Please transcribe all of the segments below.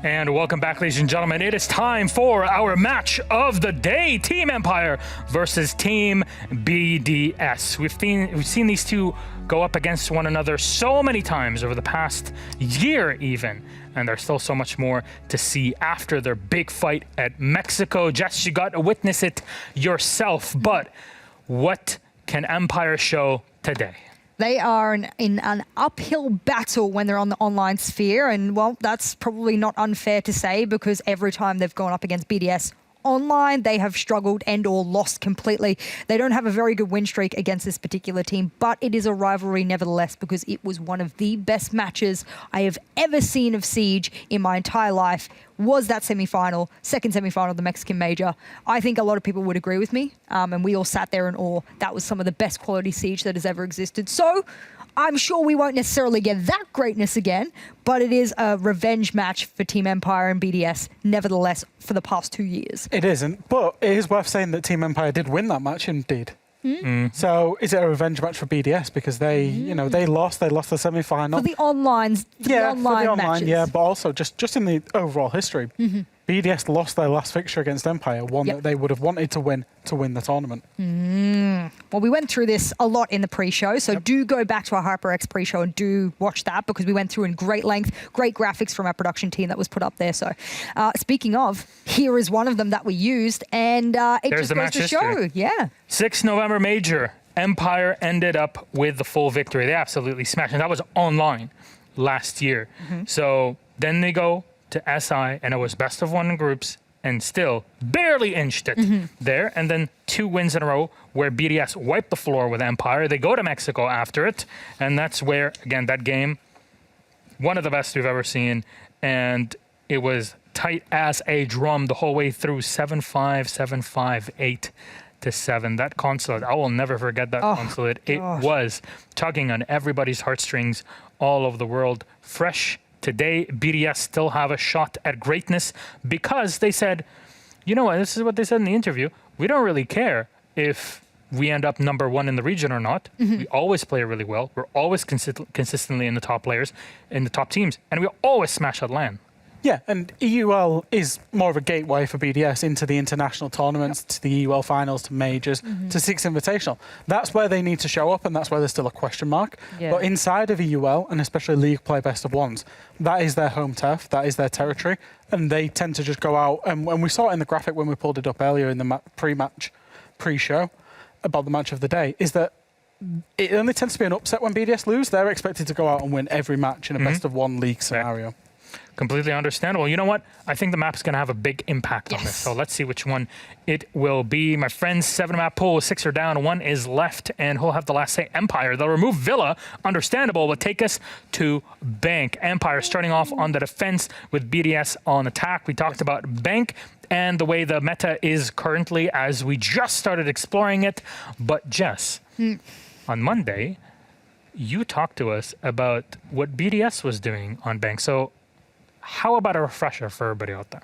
And welcome back, ladies and gentlemen. It is time for our match of the day. Team Empire versus Team BDS. We've seen these two go up against one another so many times over the past year even. And there's still so much more to see after their big fight at Mexico. Jess, you got to witness it yourself. But what can Empire show today? They are in an uphill battle when they're on the online sphere. And, well, that's probably not unfair to say because every time they've gone up against BDS online, they have struggled and or lost completely. They don't have a very good win streak against this particular team, but it is a rivalry nevertheless because it was one of the best matches I have ever seen of Siege in my entire life. Was that semi-final, second semi-final of the Mexican Major. I think a lot of people would agree with me, and we all sat there in awe. That was some of the best quality Siege that has ever existed. So I'm sure we won't necessarily get that greatness again, but it is a revenge match for Team Empire and BDS, nevertheless, for the past 2 years. It isn't, but it is worth saying that Team Empire did win that match indeed. So is it a revenge match for BDS? Because they, they lost the semi-final. For the online matches. Yeah, but also just in the overall history, BDS lost their last fixture against Empire, one that they would have wanted to win the tournament. Well, we went through this a lot in the pre-show, so do go back to our HyperX pre-show and do watch that because we went through in great length, great graphics from our production team that was put up there. So speaking of, here is one of them that we used, and it There's just goes to show. Yeah. 6th November Major. Empire ended up with the full victory. They absolutely smashed, and that was online last year. So then they go to SI, and it was best of one in groups, and still barely inched it there. And then 2 wins in a row where BDS wiped the floor with Empire. They go to Mexico after it, and that's where, again, that game, one of the best we've ever seen, and it was tight as a drum the whole way through, 7-5, 7-5, 8-7. That consulate, I will never forget that consulate. It was tugging on everybody's heartstrings all over the world. Fresh today, BDS still have a shot at greatness because they said, you know what, this is what they said in the interview. We don't really care if we end up number 1 in the region or not. We always play really well. We're always consistently in the top players, in the top teams, and we always smash at LAN. Yeah, and EUL is more of a gateway for BDS into the international tournaments, to the EUL finals, to majors, to 6 Invitational. That's where they need to show up, and that's where there's still a question mark. But inside of EUL, and especially League Play Best of Ones, that is their home turf, that is their territory, and they tend to just go out. And we saw it in the graphic when we pulled it up earlier in the pre-show about the match of the day, is that it only tends to be an upset when BDS lose. They're expected to go out and win every match in a best of one league scenario. Completely understandable. You know what? I think the map's going to have a big impact on this. So let's see which one it will be. My friends, 7-map pool, 6 are down, 1 is left, and who'll have the last say? Empire. They'll remove Villa. Understandable, but take us to Bank. Empire starting off on the defense with BDS on attack. We talked about Bank and the way the meta is currently as we just started exploring it. But Jess, on Monday, you talked to us about what BDS was doing on Bank. So how about a refresher for everybody out there?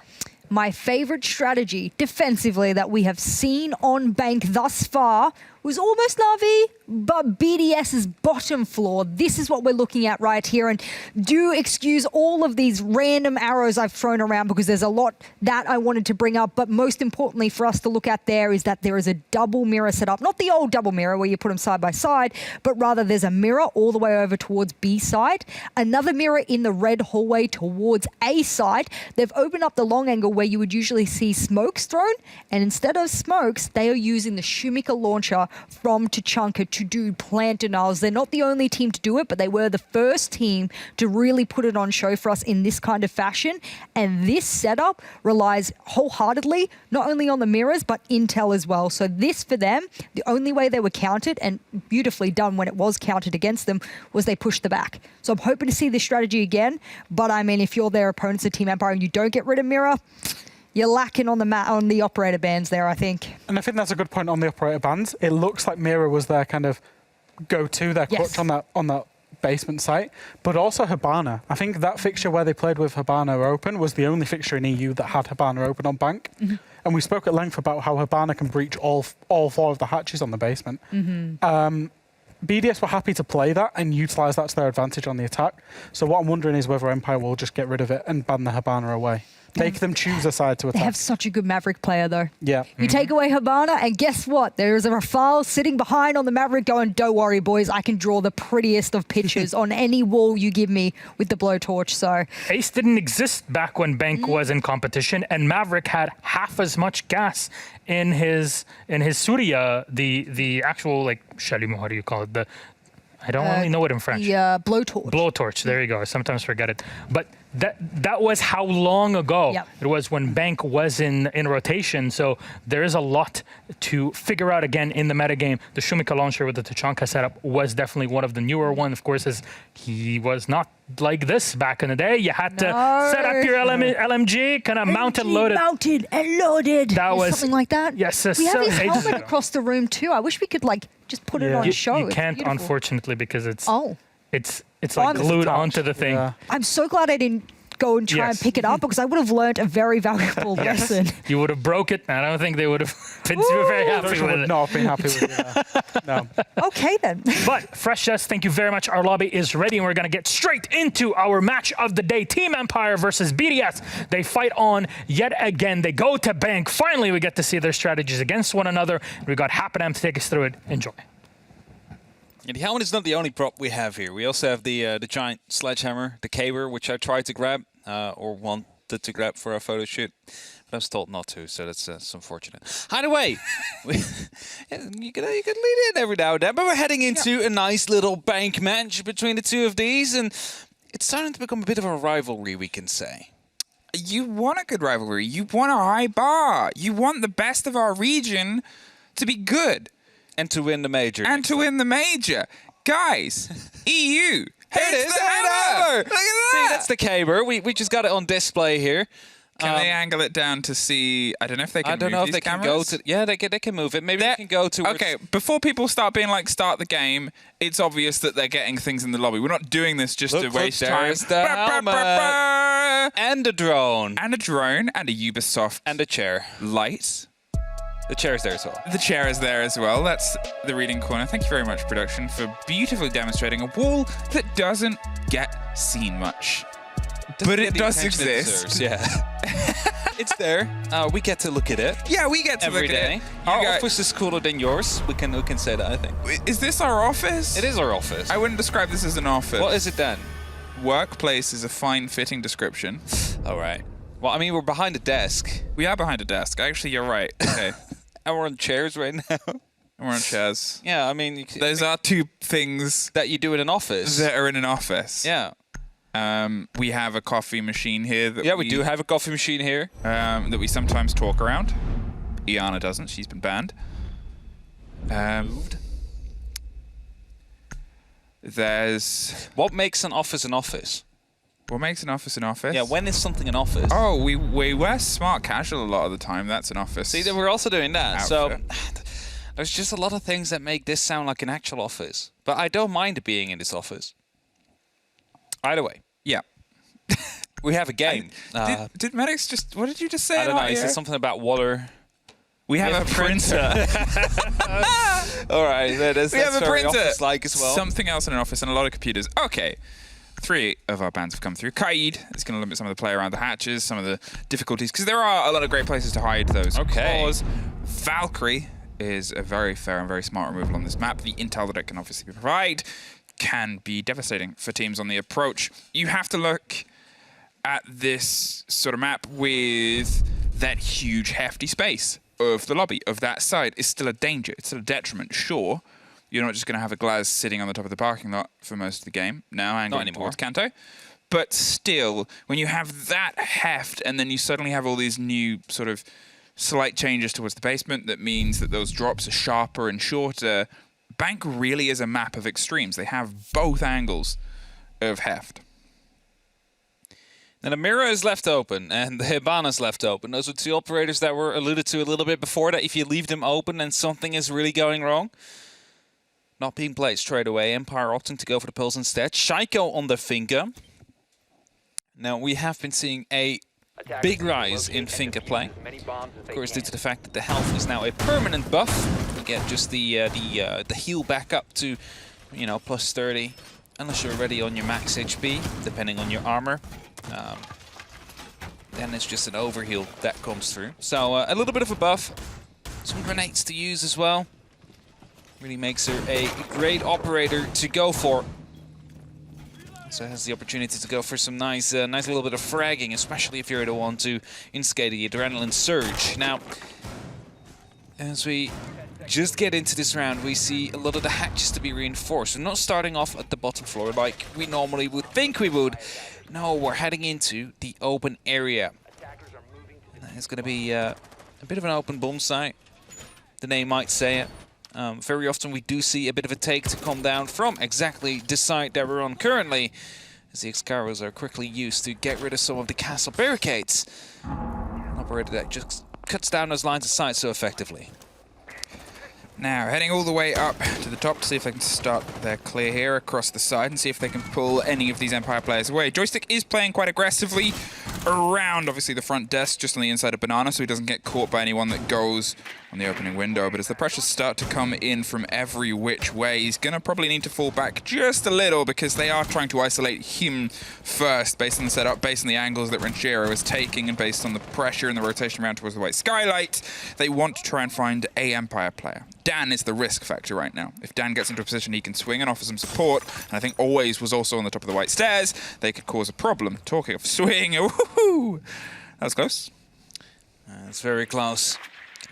My favorite strategy defensively that we have seen on Bank thus far was almost Navi, but BDS's bottom floor. This is what we're looking at right here. And do excuse all of these random arrows I've thrown around because there's a lot that I wanted to bring up. But most importantly for us to look at there is that there is a double mirror set up. Not the old double mirror where you put them side by side, but rather there's a mirror all the way over towards B side. Another mirror in the red hallway towards A side. They've opened up the long angle where you would usually see smokes thrown. And instead of smokes, they are using the Shumika launcher from Tachanka to do plant denials. They're not the only team to do it, but they were the first team to really put it on show for us in this kind of fashion. And this setup relies wholeheartedly not only on the mirrors, but intel as well. So this for them, the only way they were countered, and beautifully done when it was counted against them, was they pushed the back. So I'm hoping to see this strategy again. But I mean, if you're their opponents at Team Empire and you don't get rid of mirror, you're lacking on the operator bands there, I think. And I think that's a good point on the operator bands. It looks like Mira was their kind of go-to, their clutch on that basement site, but also Hibana. I think that fixture where they played with Hibana open was the only fixture in EU that had Hibana open on Bank. And we spoke at length about how Hibana can breach all 4 of the hatches on the basement. BDS were happy to play that and utilise that to their advantage on the attack. So what I'm wondering is whether Empire will just get rid of it and ban the Hibana away. Make them choose a side to attack. They have such a good Maverick player, though. Yeah. You take away Hibana, and guess what? There is a Rafale sitting behind on the Maverick going, don't worry, boys, I can draw the prettiest of pictures on any wall you give me with the blowtorch. So Ace didn't exist back when Bank was in competition, and Maverick had half as much gas in his Surya, the actual, like, chalumeau, how do you call it? I don't really know it in French. the blowtorch. Blowtorch, there you go. I sometimes forget it. But that was how long ago Yep. it was when Bank was in rotation. So there is a lot to figure out again in the metagame. The Shumika launcher with the Tachanka setup was definitely one of the newer ones. Of course, as he was not like this back in the day. You had to set up your LMG, kind of mount and load it. Mounted and loaded. That was something like that. Yes, we have his ages helmet ago. across the room too. I wish we could like just put it on show. You It's can't, beautiful. unfortunately, because it's Oh, like I'm glued attached. onto the thing. Yeah. I'm so glad I didn't go and try and Yes. pick it up because I would have learned a very valuable lesson. You would have broke it, and I don't think they would have been very happy Those with would it. not have been happy with it. No. Okay then. But Fresh Jess, thank you very much. Our lobby is ready, and we're going to get straight into our match of the day. Team Empire versus BDS. They fight on yet again. They go to Bank. Finally, we get to see their strategies against one another. We got Hapanam to take us through it. Enjoy. And the helmet is not the only prop we have here. We also have the giant sledgehammer, the caber, which I tried to grab or wanted to grab for our photo shoot, but I was told not to, so that's unfortunate. Either way, you could lead in every now and then, but we're heading into a nice little bank match between the two of these, and it's starting to become a bit of a rivalry, we can say. You want a good rivalry. You want a high bar. You want the best of our region to be good. And to win the major. And to win the major. Guys, EU. There it is. It's the hammer. Look at that. See, that's the caber. We just got it on display here. Can they angle it down to see? I don't know if they can. I don't move know if these they can cameras. go to. Yeah, they can move it. Maybe they can go to. Okay, before people start being like, start the game, it's obvious that they're getting things in the lobby. We're not doing this just to waste time. There's the helmet. And a drone. And a drone and a Ubisoft And a chair. light. The chair's there as well. The chair is there as well. That's the reading corner. Thank you very much, production, for beautifully demonstrating a wall that doesn't get seen much. But it does exist. Yeah. It's there. We get to look at it Yeah, we get to every look day. at it. Our You guys- office is cooler than yours. We can say that, I think. Is this our office? It is our office. I wouldn't describe this as an office. What is it then? Workplace is a fine-fitting description. All right. Well, I mean, we're behind a desk. We are behind a desk. Actually, you're right. Okay. And we're on chairs right now. We're on chairs. Yeah, I mean, Those are two things that you do in an office. that are in an office. Yeah. We have a coffee machine here. That We do have a coffee machine here. that we sometimes talk around. Iana doesn't. She's been banned. Moved. There's... What makes an office an office? What makes an office an office? Yeah, when is something an office? Oh, we wear smart casual a lot of the time. That's an office. See, then we're also doing that. Outfit. So there's just a lot of things that make this sound like an actual office. But I don't mind being in this office. Either way, Yeah. we have a game. Did Medics just... What did you just say? I don't know. about Is here? it something about water? We have a printer. All right, that's We have a very printer. office-like as well. Something else in an office and a lot of computers. Okay. 3 of our bands have come through. Kaid is going to limit some of the play around the hatches, some of the difficulties, because there are a lot of great places to hide those. Okay. Claws. Valkyrie is a very fair and very smart removal on this map. The intel that it can obviously provide can be devastating for teams on the approach. You have to look at this sort of map with that huge, hefty space of the lobby, of that side. Is still a danger. It's still a detriment, sure. You're not just going to have a Glaz sitting on the top of the parking lot for most of the game. Now angling anymore. towards Kanto. But still, when you have that heft and then you suddenly have all these new sort of slight changes towards the basement, that means that those drops are sharper and shorter. Bank really is a map of extremes. They have both angles of heft. Now the mirror is left open and the Hibana is left open. Those are two operators that were alluded to a little bit before, that if you leave them open and something is really going wrong. Not being played straight away. Empire opting to go for the pulse instead. Shaiko on the finger. Now we have been seeing a big rise in finger play. Of course, due to the fact that the health is now a permanent buff. You get just the heal back up to you know, plus 30, unless you're already on your max HP, depending on your armor. Then it's just an overheal that comes through. So a little bit of a buff. Some grenades to use as well. Really makes her a great operator to go for. So has the opportunity to go for some nice little bit of fragging, especially if you're the one to instigate the adrenaline surge. Now, as we just get into this round, we see a lot of the hatches to be reinforced. We're not starting off at the bottom floor like we normally would think we would. No, we're heading into the open area. It's going to be a bit of an open bomb site, the name might say it. Very often we do see a bit of a take to come down from exactly the site that we're on currently, as the Excaliburs are quickly used to get rid of some of the castle barricades. An operator that just cuts down those lines of sight so effectively. Now, heading all the way up to the top to see if they can start their clear here across the side and see if they can pull any of these Empire players away. Joystick is playing quite aggressively around, obviously, the front desk, just on the inside of Banana, so he doesn't get caught by anyone that goes on the opening window. But as the pressures start to come in from every which way, he's going to probably need to fall back just a little because they are trying to isolate him first based on the setup, based on the angles that Ranchero is taking, and based on the pressure and the rotation around towards the white skylight. They want to try and find a Empire player. Dan is the risk factor right now. If Dan gets into a position he can swing and offer some support, and I think Always was also on the top of the white stairs, they could cause a problem. Talking of swing, woohoo! That was close. That's very close.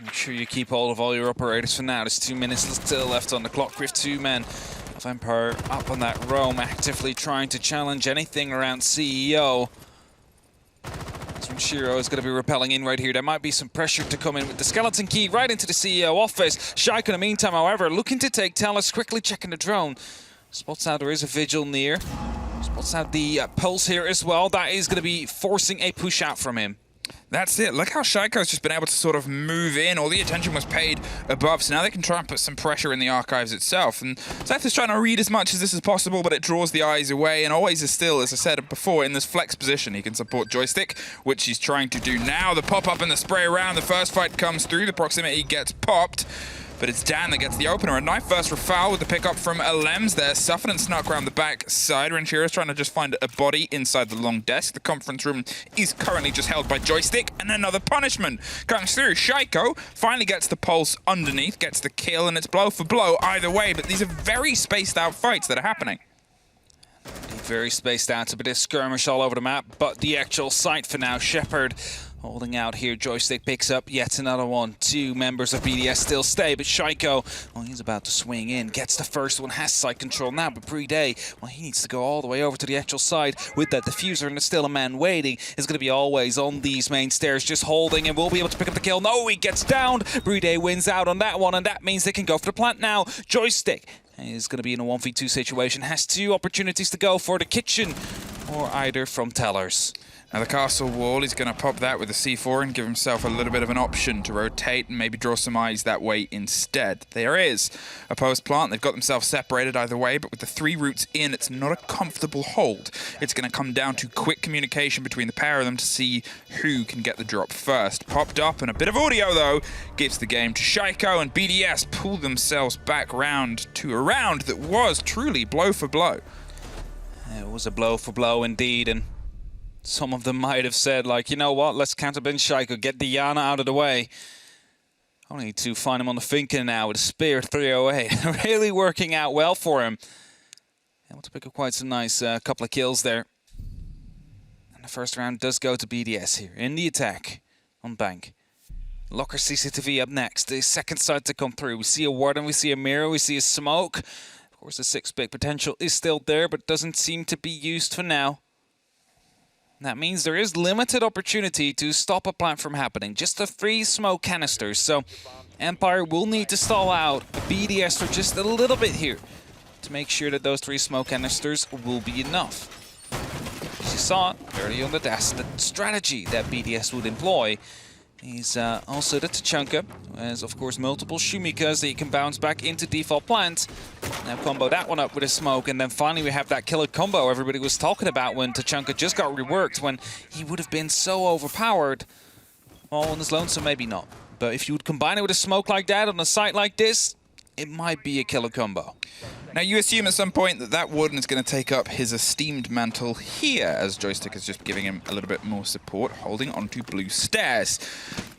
Make sure you keep hold of all your operators for now. There's 2 minutes still left on the clock with 2 men of Empire up on that roam, actively trying to challenge anything around CEO. Shiro is going to be repelling in right here. There might be some pressure to come in with the skeleton key right into the CEO office. Shaik in the meantime, however, looking to take Talus, quickly checking the drone. Spots out there is a vigil near. Spots out the pulse here as well. That is going to be forcing a push out from him. That's it. Look how Shaiko's just been able to sort of move in. All the attention was paid above, so now they can try and put some pressure in the archives itself. And Seth is trying to read as much as this is possible, but it draws the eyes away, and Always is still, as I said before, in this flex position. He can support Joystick, which he's trying to do now. The pop-up and the spray around. The first fight comes through. The proximity gets popped. But it's Dan that gets the opener. A knife first Rafal with the pickup from Alems there. Suffin and snuck around the back side. Ranchero's trying to just find a body inside the long desk. The conference room is currently just held by Joystick. And another punishment comes through. Shaiko finally gets the pulse underneath, gets the kill, and it's blow for blow either way. But these are very spaced out fights that are happening. Very spaced out, a bit of skirmish all over the map, but the actual site for now, Shepard holding out here. Joystick picks up yet another one. 2 members of BDS still stay, but Shaiko, well, he's about to swing in, gets the first one, has site control now, but Playday, well, he needs to go all the way over to the actual side with that diffuser, and there's still a man waiting. It's going to be Always on these main stairs, just holding, and will be able to pick up the kill. No, he gets downed. Playday wins out on that one, and that means they can go for the plant now. Joystick is going to be in a 1v2 situation, has 2 opportunities to go for the kitchen, or either from Tellers. Now the castle wall, he's going to pop that with a C4 and give himself a little bit of an option to rotate and maybe draw some eyes that way instead. There is a post plant. They've got themselves separated either way, but with the 3 routes in, it's not a comfortable hold. It's going to come down to quick communication between the pair of them to see who can get the drop first. Popped up, and a bit of audio, though, gives the game to Shaiko, and BDS pull themselves back round to a round that was truly blow for blow. It was a blow for blow indeed, and some of them might have said, like, you know what, let's counterbench Shaiko, get Diana out of the way. Only to find him on the finger now with a spear 308. Really working out well for him. Able to pick up quite some nice couple of kills there. And the first round does go to BDS here in the attack on Bank. Locker CCTV up next. The second side to come through. We see a Warden, we see a Mirror, we see a Smoke. Of course, the 6-big potential is still there, but doesn't seem to be used for now. That means there is limited opportunity to stop a plant from happening. Just the 3 smoke canisters. So Empire will need to stall out BDS for just a little bit here to make sure that those 3 smoke canisters will be enough. As you saw earlier on the desk, the strategy that BDS would employ is also the Tachanka, who has, of course, multiple Shumikas that you can bounce back into default plant. Now combo that one up with a smoke, and then finally we have that killer combo everybody was talking about when Tachanka just got reworked, when he would have been so overpowered. Well, on his lonesome, maybe not. But if you would combine it with a smoke like that on a site like this, it might be a killer combo. Now, you assume at some point that Warden is going to take up his esteemed mantle here, as Joystick is just giving him a little bit more support, holding onto blue stairs.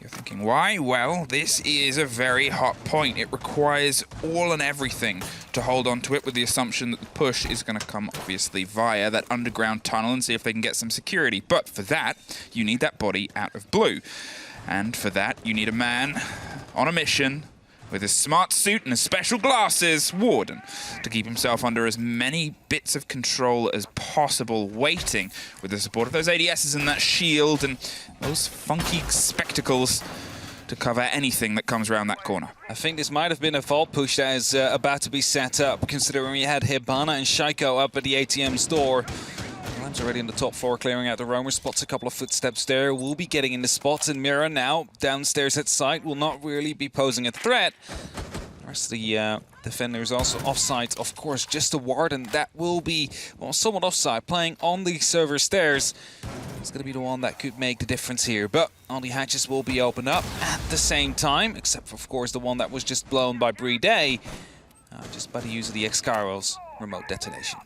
You're thinking, why? Well, this is a very hot point. It requires all and everything to hold onto it, with the assumption that the push is going to come, obviously, via that underground tunnel and see if they can get some security. But for that, you need that body out of blue. And for that, you need a man on a mission with his smart suit and his special glasses, Warden, to keep himself under as many bits of control as possible, waiting with the support of those ADSs and that shield and those funky spectacles to cover anything that comes around that corner. I think this might have been a vault push that is about to be set up, considering we had Hibana and Shaiko up at the ATM store. Lamb's already on the top floor, clearing out the roamer. Spots a couple of footsteps there. We'll be getting into spots, and Mira now downstairs at site will not really be posing a threat. The rest of the defenders also offside, of course, just a ward, and that will be, well, somewhat offside. Playing on the server stairs is going to be the one that could make the difference here. But all the hatches will be opened up at the same time, except for, of course, the one that was just blown by Playday, just by the use of the X-Carol's remote detonation.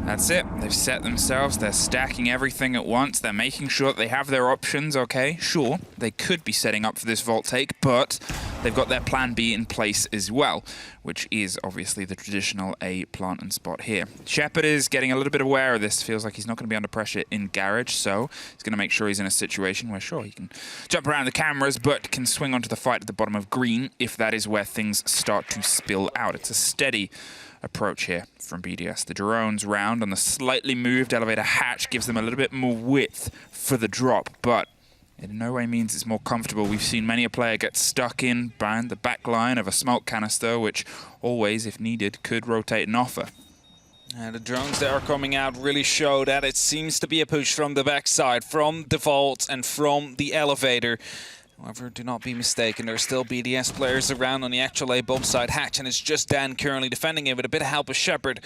That's it. They've set themselves. They're stacking everything at once. They're making sure that they have their options. Okay, sure, they could be setting up for this vault take, but they've got their plan B in place as well, which is obviously the traditional A plant and spot here. Shepard is getting a little bit aware of this. Feels like he's not going to be under pressure in Garage, so he's going to make sure he's in a situation where, sure, he can jump around the cameras, but can swing onto the fight at the bottom of green if that is where things start to spill out. It's a steady approach here from BDS. The drones round on the slightly moved elevator hatch gives them a little bit more width for the drop, but it in no way means it's more comfortable. We've seen many a player get stuck in behind the back line of a smoke canister, which always, if needed, could rotate an offer. And the drones that are coming out really show that it seems to be a push from the backside, from the vault and from the elevator. However, do not be mistaken, there are still BDS players around on the actual A-bomb side hatch, and it's just Dan currently defending it with a bit of help of Shepard,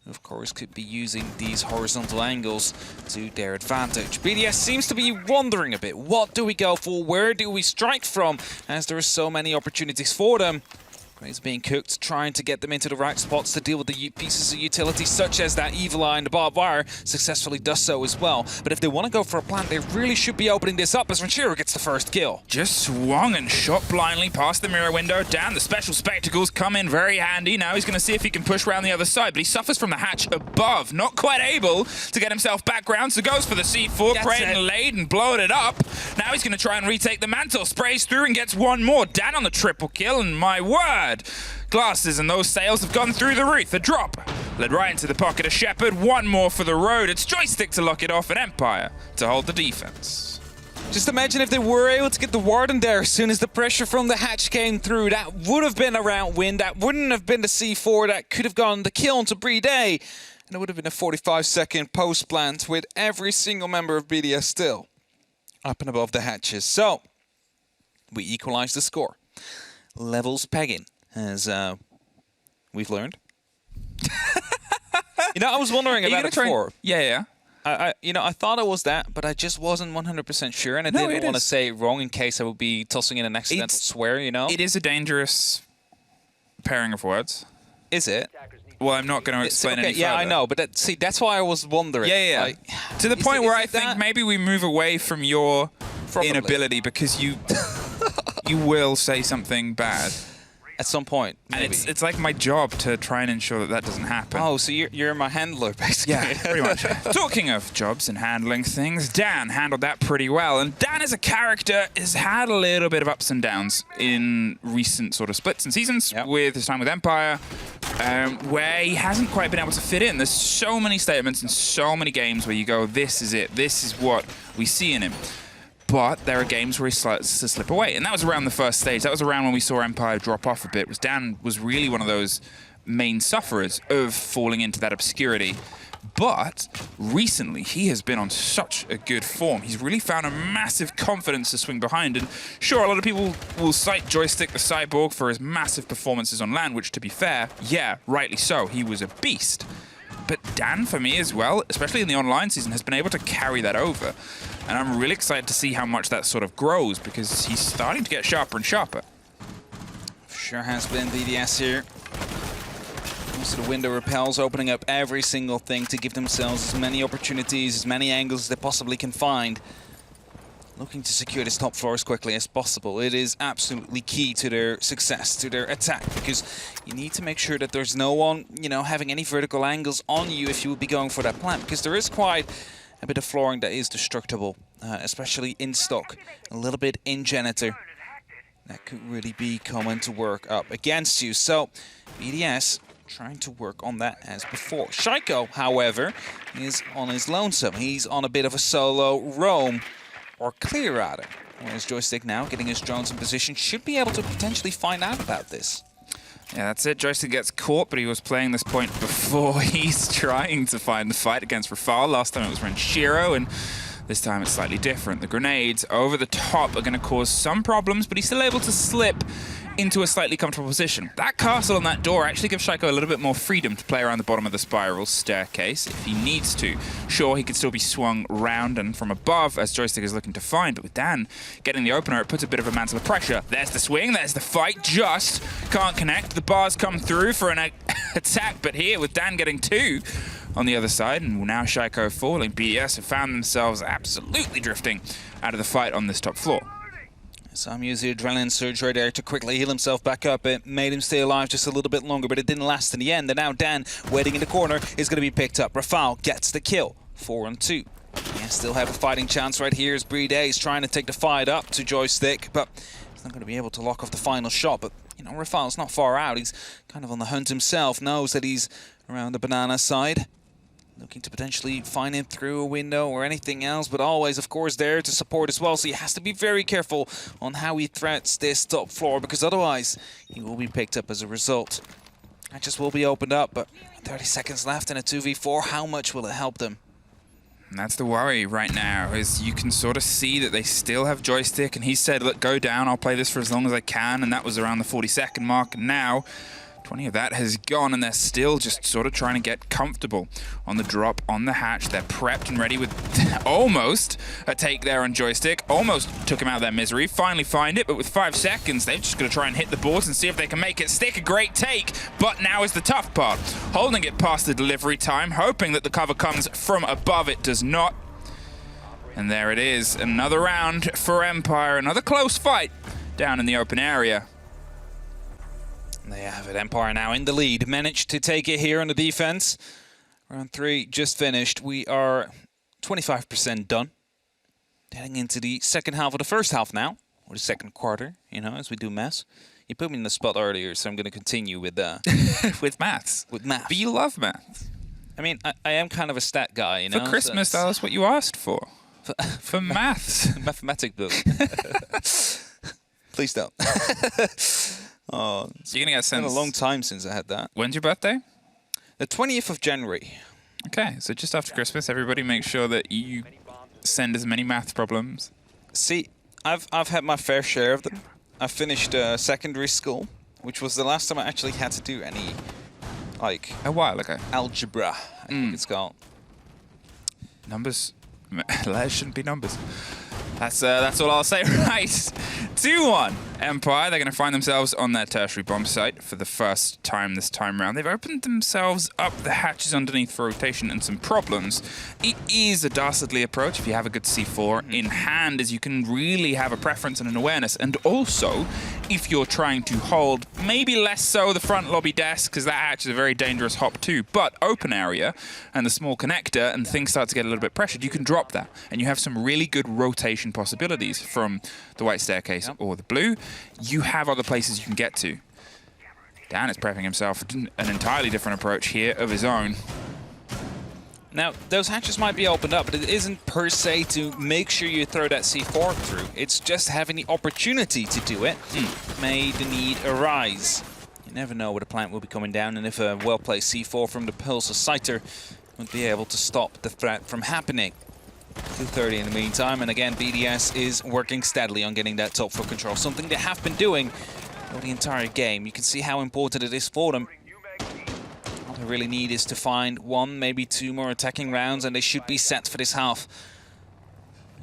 who of course could be using these horizontal angles to their advantage. BDS seems to be wondering a bit, what do we go for, where do we strike from, as there are so many opportunities for them. Grenades being cooked, trying to get them into the right spots to deal with the pieces of utility, such as that Evil Eye and the barbed wire, successfully does so as well. But if they want to go for a plant, they really should be opening this up as Ranchero gets the first kill. Just swung and shot blindly past the mirror window. Down, the special spectacles come in very handy. Now he's going to see if he can push around the other side, but he suffers from the hatch above. Not quite able to get himself back round, so goes for the C4, Creighton laid and blowed it up. Now he's going to try and retake the mantle, sprays through and gets one more. Dan on the triple kill, and my word, glasses and those sails have gone through the roof. A drop led right into the pocket of Shepard. One more for the road. It's Joystick to lock it off, and Empire to hold the defense. Just imagine if they were able to get the Warden there as soon as the pressure from the hatch came through. That would have been a round win. That wouldn't have been the C4. That could have gone the kill onto Playday. And it would have been a 45-second post plant with every single member of BDS still up and above the hatches. So we equalize the score. Levels pegging, as we've learned. You know, I was wondering about it before. Yeah. I thought it was that, but I just wasn't 100% sure, and I didn't want to say it wrong in case I would be tossing in an accidental swear, you know? It is a dangerous pairing of words. Is it? Well, I'm not going to explain any further. Yeah, I know, but that's why I was wondering. Yeah. Like, to the point where I think maybe we move away from your inability, because you will say something bad. At some point, maybe. And it's like my job to try and ensure that that doesn't happen. Oh, so you're my handler, basically. Yeah, pretty much. Talking of jobs and handling things, Dan handled that pretty well. And Dan as a character has had a little bit of ups and downs in recent sort of splits and seasons, with his time with Empire, where he hasn't quite been able to fit in. There's so many statements and so many games where you go, this is it, this is what we see in him. But there are games where he starts to slip away. And that was around the first stage. That was around when we saw Empire drop off a bit. Dan was really one of those main sufferers of falling into that obscurity. But recently, he has been on such a good form. He's really found a massive confidence to swing behind. And sure, a lot of people will cite Joystick the Cyborg for his massive performances on land, which, to be fair, yeah, rightly so. He was a beast. But Dan, for me as well, especially in the online season, has been able to carry that over. And I'm really excited to see how much that sort of grows, because he's starting to get sharper and sharper. Sure has been BDS here. Most of the window repels, opening up every single thing to give themselves as many opportunities, as many angles as they possibly can find. Looking to secure this top floor as quickly as possible. It is absolutely key to their success, to their attack, because you need to make sure that there's no one, you know, having any vertical angles on you if you would be going for that plant, because there is quite a bit of flooring that is destructible, especially in stock, a little bit in Janitor. That could really be coming to work up against you. So, BDS trying to work on that as before. Shaiko, however, is on his lonesome. He's on a bit of a solo roam, or clear rather. Whereas Joystick now, getting his drones in position, should be able to potentially find out about this. Yeah, that's it. Joystick gets caught, but he was playing this point before. He's trying to find the fight against Rafal. Last time it was Renshiro, and this time it's slightly different. The grenades over the top are going to cause some problems, but he's still able to slip into a slightly comfortable position. That castle on that door actually gives Shaiko a little bit more freedom to play around the bottom of the spiral staircase if he needs to. Sure, he could still be swung round and from above as Joystick is looking to find, but with Dan getting the opener, it puts a bit of a mantle of pressure. There's the swing, there's the fight, just can't connect. The bars come through for an attack, but here with Dan getting two on the other side, and now Shaiko falling, BDS have found themselves absolutely drifting out of the fight on this top floor. Sam used the adrenaline surge right there to quickly heal himself back up. It made him stay alive just a little bit longer, but it didn't last in the end. And now Dan, waiting in the corner, is going to be picked up. Rafal gets the kill. 4-on-2. Yeah, still have a fighting chance right here as Playday is trying to take the fight up to Joystick, but he's not going to be able to lock off the final shot. But, you know, Rafal's not far out. He's kind of on the hunt himself, knows that he's around the banana side. Looking to potentially find him through a window or anything else, but always, of course, there to support as well. So he has to be very careful on how he threats this top floor, because otherwise he will be picked up as a result. Matches will be opened up, but 30 seconds left in a 2v4. How much will it help them? And that's the worry right now, is you can sort of see that they still have Joystick, and he said, look, go down, I'll play this for as long as I can, and that was around the 40-second mark, and now 20 of that has gone, and they're still just sort of trying to get comfortable on the drop on the hatch. They're prepped and ready with almost a take there on Joystick. Almost took him out of their misery. Finally find it, but with 5 seconds, they've just got to try and hit the boards and see if they can make it stick. A great take, but now is the tough part. Holding it past the delivery time, hoping that the cover comes from above. It does not. And there it is. Another round for Empire. Another close fight down in the open area. There you have it. Empire now in the lead. Managed to take it here on the defense. Round 3 just finished. We are 25% done. Heading into the second half of the first half now. Or the second quarter, you know, as we do maths. You put me in the spot earlier, so I'm going to continue with with maths. With maths. But you love maths. I mean, I am kind of a stat guy, you know. For Christmas, so that was what you asked for. For maths. Mathematic book. Please don't. Oh, so you're gonna get sent. It's been a long time since I had that. When's your birthday? The 20th of January. Okay, so just after Christmas, everybody make sure that you send as many math problems. See, I've had my fair share of them. I finished secondary school, which was the last time I actually had to do any, like, a while ago. Algebra, I think it's called. Numbers, letters shouldn't be numbers. That's all I'll say. Right, 2-1 Empire. They're going to find themselves on their tertiary bomb site for the first time this time around. They've opened themselves up the hatches underneath for rotation and some problems. It is a dastardly approach if you have a good C4 in hand, as you can really have a preference and an awareness. And also, if you're trying to hold, maybe less so the front lobby desk, because that hatch is a very dangerous hop too, but open area and the small connector and things start to get a little bit pressured, you can drop that. And you have some really good rotation possibilities from the white staircase or the blue. You have other places you can get to. Dan is prepping himself an entirely different approach here of his own. Now, those hatches might be opened up, but it isn't per se to make sure you throw that C4 through. It's just having the opportunity to do it. May the need arise. You never know where the plant will be coming down, and if a well-placed C4 from the Pulse of Scyther would be able to stop the threat from happening. 2:30 in the meantime, and again, BDS is working steadily on getting that top foot control, something they have been doing for the entire game. You can see how important it is for them. All they really need is to find 1, maybe 2 more attacking rounds, and they should be set for this half.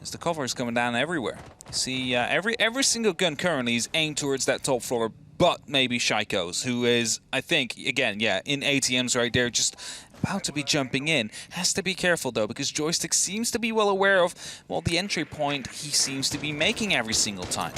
As the cover is coming down everywhere. You see, every single gun currently is aimed towards that top floor but maybe Shaiko's, who is, I think, again, yeah, in ATMs right there, just about to be jumping in. Has to be careful, though, because Joystick seems to be well aware of, well, the entry point he seems to be making every single time.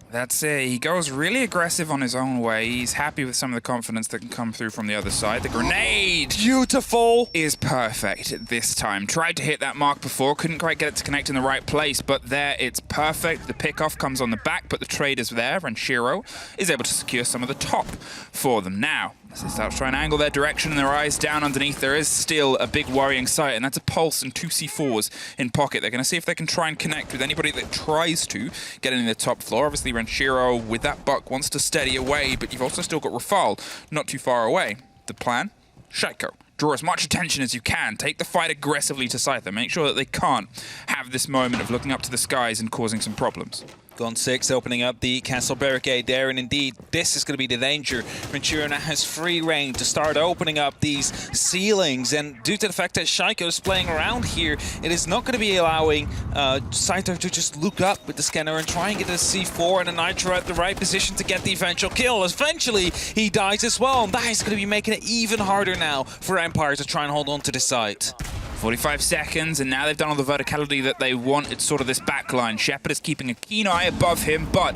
That's it. He goes really aggressive on his own way. He's happy with some of the confidence that can come through from the other side. The grenade Beautiful! is perfect this time. Tried to hit that mark before, couldn't quite get it to connect in the right place, but there it's perfect. The pickoff comes on the back, but the trade is there, and Shiro is able to secure some of the top for them. Now, as they start to try and angle their direction and their eyes down underneath, there is still a big worrying sight, and that's a Pulse and 2 C4s in pocket. They're going to see if they can try and connect with anybody that tries to get in the top floor. Obviously, Renshiro with that buck wants to steady away, but you've also still got Rafal not too far away. The plan? Shaiko. Draw as much attention as you can. Take the fight aggressively to Scyther. Make sure that they can't have this moment of looking up to the skies and causing some problems. Gone 6, opening up the castle barricade there, and indeed, this is going to be the danger. Ventura now has free reign to start opening up these ceilings, and due to the fact that Shaiko is playing around here, it is not going to be allowing Scyther to just look up with the scanner and try and get a C4 and a Nitro at the right position to get the eventual kill. Eventually, he dies as well, and that is going to be making it even harder now for Empire to try and hold on to the site. 45 seconds, and now they've done all the verticality that they want. It's sort of this backline. Shepard is keeping a keen eye above him, but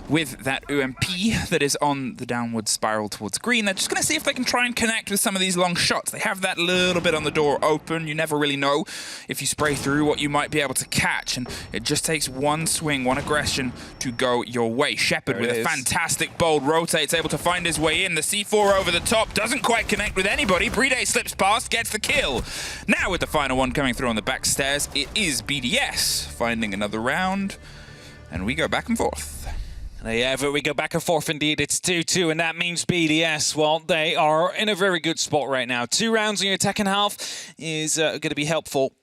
with that UMP that is on the downward spiral towards green, they're just going to see if they can try and connect with some of these long shots. They have that little bit on the door open. You never really know if you spray through what you might be able to catch, and it just takes one swing, one aggression to go your way. Shepard with a fantastic bold rotate's able to find his way in. The C4 over the top doesn't quite connect with anybody. Playday slips past, gets the kill. Now with the final one coming through on the back stairs, it is BDS finding another round, and we go back and forth. Yeah, but we go back and forth indeed. It's 2-2, and that means BDS, well, they are in a very good spot right now. 2 rounds in your second half is going to be helpful.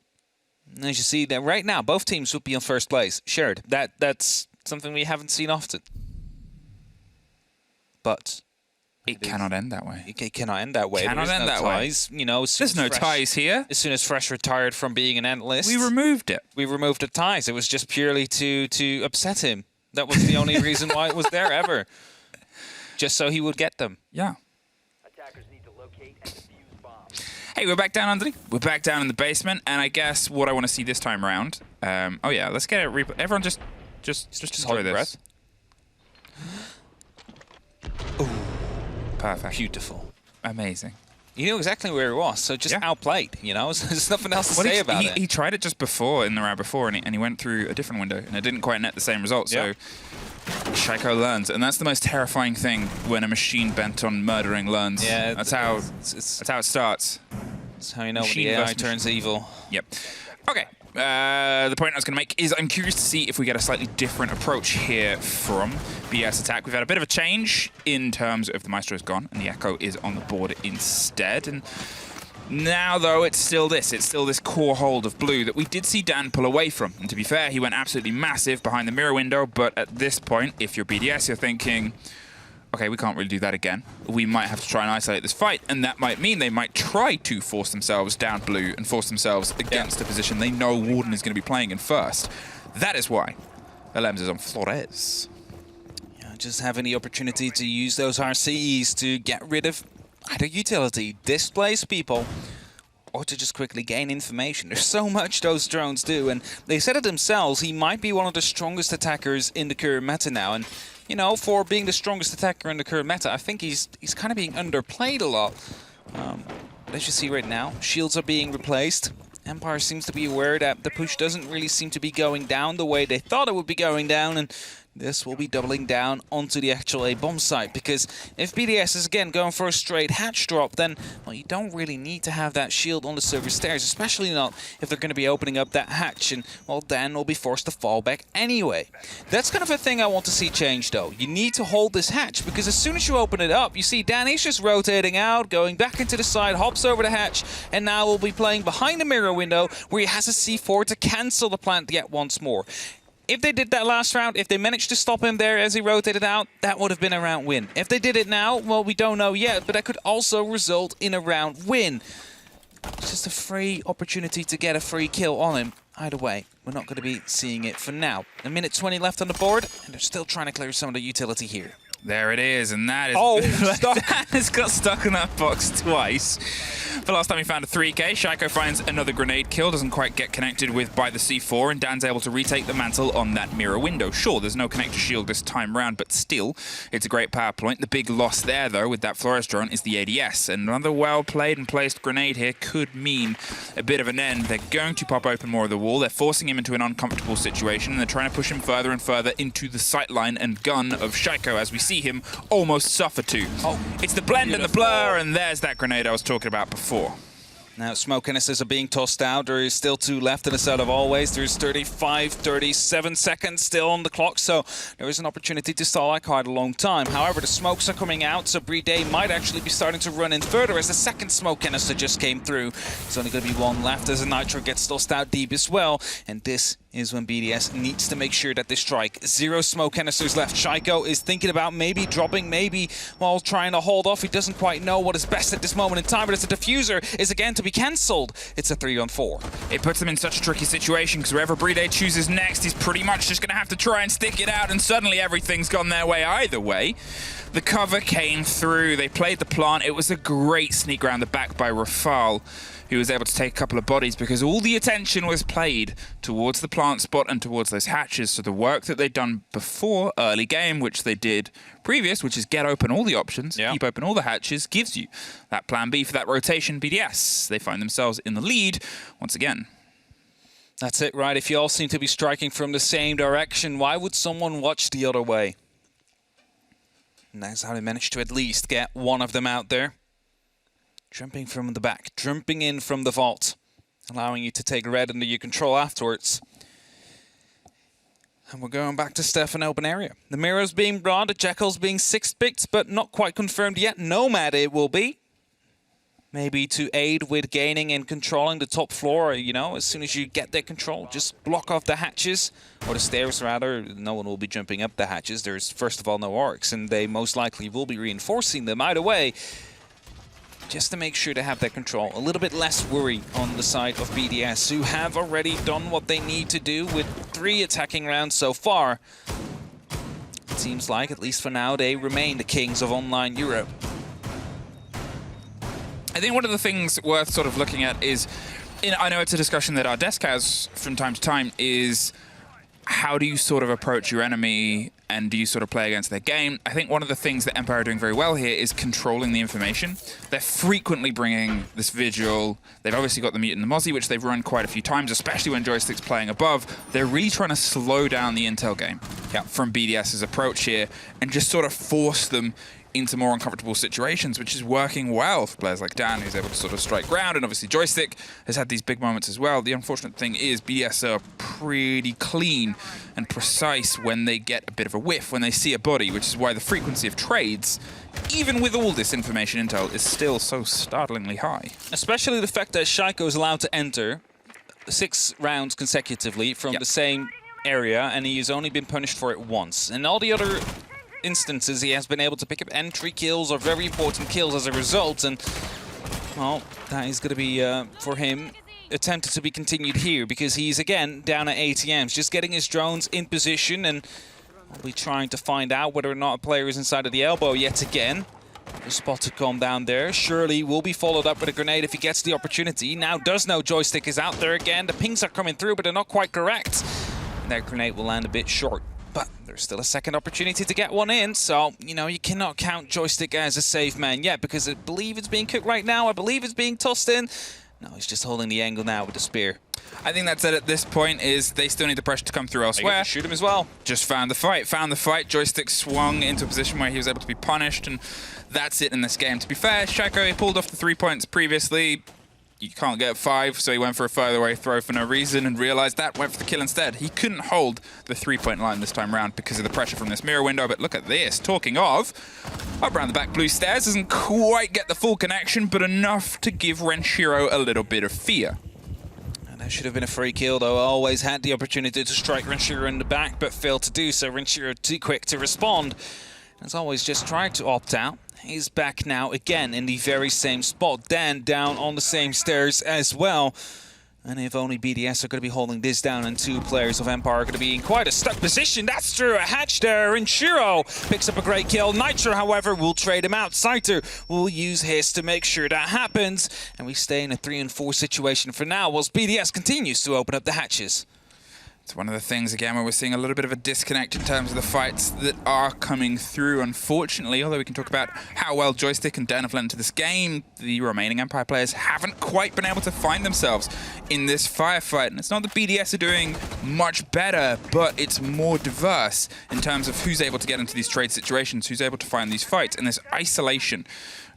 As you see, that right now, both teams would be in first place. Shared. That's something we haven't seen often. But it cannot end that way. It cannot end that way. Cannot end that way. You know, there's no ties here. As soon as Fresh retired from being an analyst, we removed it. We removed the ties. It was just purely to upset him. That was the only reason why it was there ever. Just so he would get them. Yeah. Attackers need to locate and defuse bombs. Hey, we're back down underneath. We're back down in the basement, and I guess what I want to see this time around. Oh yeah, let's get it. Everyone, just enjoy this. Breath. Ooh, perfect. Beautiful. Amazing. You knew exactly where he was, so just outplayed, you know? There's nothing else to say about it. He tried it just before, in the round before, and he went through a different window, and it didn't quite net the same result, so Shaiko learns. And that's the most terrifying thing when a machine bent on murdering learns. Yeah, that's how it starts. That's how you know when the AI turns evil. Yep. Okay. The point I was going to make is I'm curious to see if we get a slightly different approach here from BDS Attack. We've had a bit of a change in terms of the Maestro's gone and the Echo is on the board instead. And now, though, it's still this core hold of blue that we did see Dan pull away from. And to be fair, he went absolutely massive behind the mirror window. But at this point, if you're BDS, you're thinking, okay, we can't really do that again. We might have to try and isolate this fight, and that might mean they might try to force themselves down blue and force themselves against a position they know Warden is going to be playing in first. That is why Alems is on Flores. Yeah, just having the opportunity to use those RCEs to get rid of either utility, displace people, or to just quickly gain information. There's so much those drones do, and they said it themselves, he might be one of the strongest attackers in the current meta now, and you know, for being the strongest attacker in the current meta, I think he's kind of being underplayed a lot. As you see right now, shields are being replaced. Empire seems to be aware that the push doesn't really seem to be going down the way they thought it would be going down, and this will be doubling down onto the actual A-bomb site, because if BDS is again going for a straight hatch drop, then, well, you don't really need to have that shield on the server stairs, especially not if they're going to be opening up that hatch, and, well, Dan will be forced to fall back anyway. That's kind of a thing I want to see change, though. You need to hold this hatch, because as soon as you open it up, you see Dan, he's just rotating out, going back into the side, hops over the hatch, and now we'll be playing behind the mirror window, where he has a C4 to cancel the plant yet once more. If they did that last round, if they managed to stop him there as he rotated out, that would have been a round win. If they did it now, well, we don't know yet, but that could also result in a round win. It's just a free opportunity to get a free kill on him. Either way, we're not going to be seeing it for now. A minute 20 left on the board, and they're still trying to clear some of the utility here. There it is, and that is... Oh, stuck. It's got stuck in that box twice. The last time he found a 3K, Shaiko finds another grenade kill, doesn't quite get connected with by the C4, and Dan's able to retake the mantle on that mirror window. Sure, there's no connector shield this time round, but still, it's a great power point. The big loss there, though, with that Flores drone is the ADS. Another well-played and placed grenade here could mean a bit of an end. They're going to pop open more of the wall. They're forcing him into an uncomfortable situation, and they're trying to push him further and further into the sightline and gun of Shaiko, as we see him almost suffer to. Oh, it's the blend and the blur, and there's that grenade I was talking about before. Now smoke canisters are being tossed out. There is still 2 left in the set of always. There's 35, 37 seconds still on the clock, so there is an opportunity to stall out quite a long time. However, the smokes are coming out, so Playday might actually be starting to run in further as the second smoke canister just came through. There's only going to be 1 left as the Nitro gets tossed out deep as well, and this is when BDS needs to make sure that they strike. 0 smoke canisters left. Shaiko is thinking about maybe dropping, maybe while trying to hold off. He doesn't quite know what is best at this moment in time, but as the diffuser is again to be cancelled, it's a 3-on-4. It puts them in such a tricky situation because wherever Playday chooses next, he's pretty much just going to have to try and stick it out, and suddenly everything's gone their way either way. The cover came through. They played the plant. It was a great sneak around the back by Rafal, who was able to take a couple of bodies because all the attention was played towards the plant spot and towards those hatches. So the work that they'd done before early game, which they did previous, which is get open all the options, keep open all the hatches, gives you that plan B for that rotation. BDS, they find themselves in the lead once again. That's it, right? If you all seem to be striking from the same direction, why would someone watch the other way? And that's how they managed to at least get one of them out there. Jumping from the back, jumping in from the vault, allowing you to take red under your control afterwards. And we're going back to Steph in open area. The mirror's being brought, the Jackal's being 6-picked, but not quite confirmed yet. Nomad it will be. Maybe to aid with gaining and controlling the top floor, you know, as soon as you get that control, just block off the hatches, or the stairs rather. No one will be jumping up the hatches. There's, first of all, no arcs, and they most likely will be reinforcing them either way, just to make sure to have that control. A little bit less worry on the side of BDS, who have already done what they need to do with 3 attacking rounds so far. It seems like, at least for now, they remain the kings of online Europe. I think one of the things worth sort of looking at is, I know it's a discussion that our desk has from time to time, is how do you sort of approach your enemy and do you sort of play against their game? I think one of the things that Empire are doing very well here is controlling the information. They're frequently bringing this Vigil. They've obviously got the Mute and the Mozzie, which they've run quite a few times, especially when Joystick's playing above. They're really trying to slow down the intel game from BDS's approach here and just sort of force them into more uncomfortable situations, which is working well for players like Dan, who's able to sort of strike ground, and obviously Joystick has had these big moments as well. The unfortunate thing is BDS are pretty clean and precise when they get a bit of a whiff, when they see a body, which is why the frequency of trades, even with all this information intel, is still so startlingly high. Especially the fact that Shaiko is allowed to enter 6 rounds consecutively from the same area, and he has only been punished for it once. And all the other instances, he has been able to pick up entry kills or very important kills as a result, and well, that is going to be for him attempted to be continued here, because he's again down at ATMs, just getting his drones in position, and we'll be trying to find out whether or not a player is inside of the elbow yet again. The spot to come down there. Surely will be followed up with a grenade if he gets the opportunity. Now does know Joystick is out there again. The pings are coming through, but they're not quite correct. And that grenade will land a bit short. But there's still a second opportunity to get one in, so, you know, you cannot count Joystick as a safe man yet, because I believe it's being cooked right now. I believe it's being tossed in. No, he's just holding the angle now with the spear. I think that's it at this point, is they still need the pressure to come through elsewhere. Shoot him as well. Just found the fight. Joystick swung into a position where he was able to be punished, and that's it in this game. To be fair, Shaiko, he pulled off the 3 points previously. You can't get 5, so he went for a further away throw for no reason and realized that, went for the kill instead. He couldn't hold the 3-point line this time around because of the pressure from this mirror window, but look at this. Talking of, up around the back blue stairs, doesn't quite get the full connection, but enough to give Renshiro a little bit of fear. And that should have been a free kill, though. Always had the opportunity to strike Renshiro in the back, but failed to do so. Renshiro too quick to respond. As always, just tried to opt out. He's back now again in the very same spot. Dan down on the same stairs as well. And if only BDS are going to be holding this down, and two players of Empire are going to be in quite a stuck position. That's true. A hatch there. And Shiro picks up a great kill. Nitro, however, will trade him out. Saito will use his to make sure that happens. And we stay in a 3-4 situation for now, whilst BDS continues to open up the hatches. It's one of the things, again, where we're seeing a little bit of a disconnect in terms of the fights that are coming through, unfortunately. Although we can talk about how well Joystick and Den have lent into this game, the remaining Empire players haven't quite been able to find themselves in this firefight. And it's not that BDS are doing much better, but it's more diverse in terms of who's able to get into these trade situations, who's able to find these fights. And this isolation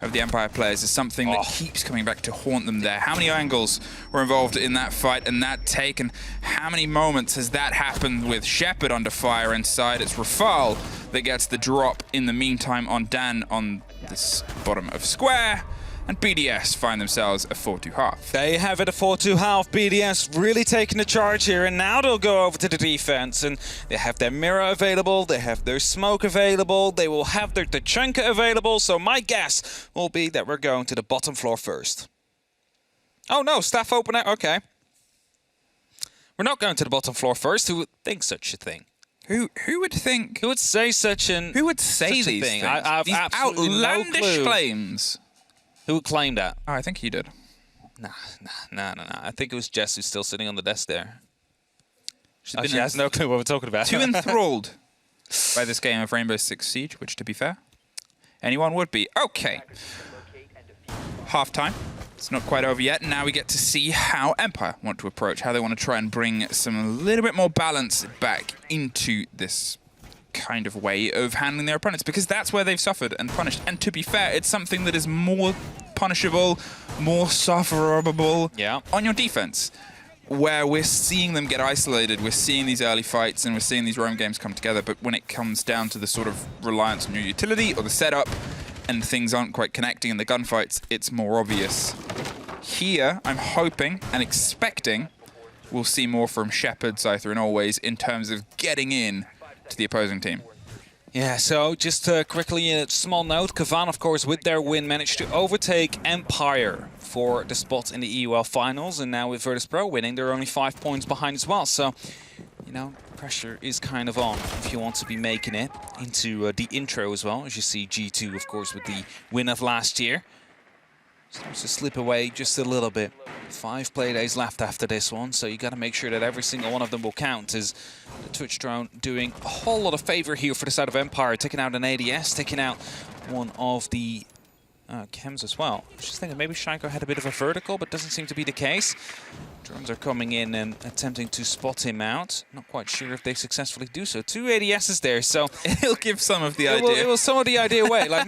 of the Empire players is something that keeps coming back to haunt them there. How many angles were involved in that fight and that take, and how many moments has that happened with Shepard under fire inside? It's Rafal that gets the drop in the meantime on Dan on this bottom of square, and BDS find themselves a 4-2 half. They have it a 4-2 half. BDS really taking the charge here, and now they'll go over to the defense, and they have their mirror available, they have their smoke available, they will have their Tachanka available, so my guess will be that we're going to the bottom floor first. Oh no, staff opener, okay. We're not going to the bottom floor first. Who would think such a thing? Who would think? Who would say such an... Who would say such a these thing? things? I've These absolutely outlandish no clue. claims. Who would claim that? Oh, I think you did. Nah. I think it was Jess who's still sitting on the desk there. She's She been has no clue what we're talking about. too enthralled by this game of Rainbow Six Siege, which, to be fair, anyone would be. Okay. Half-time. It's not quite over yet. Now we get to see how Empire want to approach, how they want to try and bring a little bit more balance back into this kind of way of handling their opponents, because that's where they've suffered and punished. And to be fair, it's something that is more punishable, more sufferable on your defense, where we're seeing them get isolated, we're seeing these early fights, and we're seeing these roam games come together. But when it comes down to the sort of reliance on your utility or the setup, and things aren't quite connecting in the gunfights, it's more obvious. Here, I'm hoping and expecting we'll see more from Shepard, Scyther, and Always in terms of getting in to the opposing team. Yeah, so just quickly a small note, Kavan, of course, with their win, managed to overtake Empire for the spot in the EUL finals, and now with Virtus Pro winning, they're only 5 points behind as well. So, you know, pressure is kind of on if you want to be making it into the intro as well. As you see, G2, of course, with the win of last year. Starts to slip away just a little bit. 5 playdays left after this one, so you got to make sure that every single one of them will count. As the Twitch drone doing a whole lot of favor here for the side of Empire, taking out an ADS, taking out one of the chems as well. I was just thinking maybe Shaiko had a bit of a vertical, but doesn't seem to be the case. Drones are coming in and attempting to spot him out. Not quite sure if they successfully do so. 2 ADSs there, so It'll give some of the idea. it will some of the idea away. Like,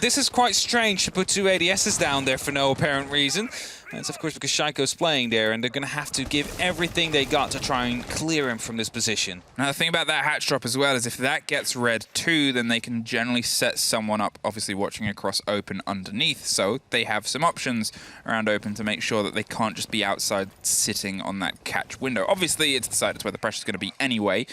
this is quite strange to put 2 ADSs down there for no apparent reason. That's of course because Shaiko's playing there, and they're going to have to give everything they got to try and clear him from this position. Now the thing about that hatch drop as well is if that gets red too, then they can generally set someone up, obviously watching across open underneath. So they have some options around open to make sure that they can't just be outside sitting on that catch window. Obviously it's decided where the pressure's going to be anyway,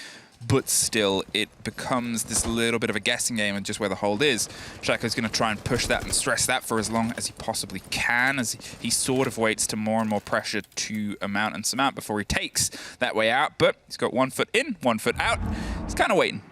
but still it becomes this little bit of a guessing game and just where the hold is. Shaiko's going to try and push that and stress that for as long as he possibly can, as he sort of waits to more and more pressure to amount and surmount before he takes that way out. But he's got 1 foot in, 1 foot out. He's kind of waiting.